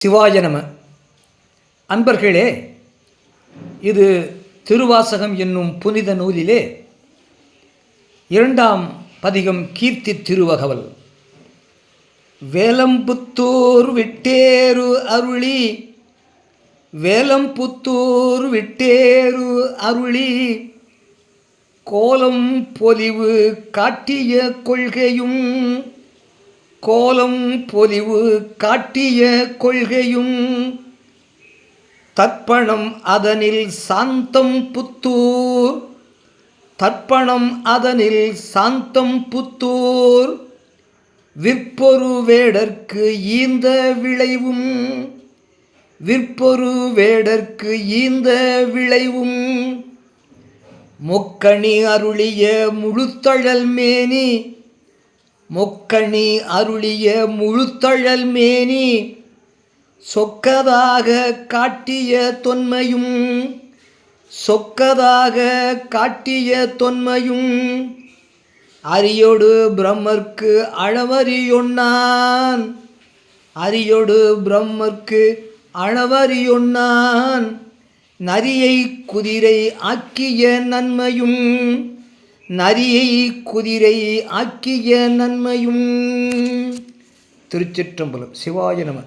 சிவாய நம. அன்பர்களே, இது திருவாசகம் என்னும் புனித நூலிலே 2ஆம் பதிகம் கீர்த்தி திருவகவல். வேலம்புத்தூர் விட்டேறு அருளி, வேலம்புத்தூர் விட்டேறு அருளி, கோலம் பொலிவு காட்டிய கொள்கையும், கோலம் பொலிவு காட்டிய கொள்கையும், தர்ப்பணம் அதனில் சாந்தம் புத்தூர், தர்ப்பணம் அதனில் சாந்தம் புத்தூர், விற்பொரு வேடற்கு ஈந்த விளைவும், விற்பொரு வேடற்கு ஈந்த விளைவும், மொக்கணி அருளிய முழுத்தழல் மேனி, மொக்கணி அருளிய முழுத்தழல் மேனி, சொக்கதாக காட்டிய தொன்மையும், சொக்கதாக காட்டிய தொன்மையும், அரியொடு பிரம்மர்க்கு அளவறியொன்னான், அரியொடு பிரம்மர்க்கு அளவறியொன்னான், நரியை குதிரை ஆக்கிய நன்மையும், நரியை குதிரை ஆக்கிய நன்மையும். திருச்சிற்றம்பலம். சிவாய நம.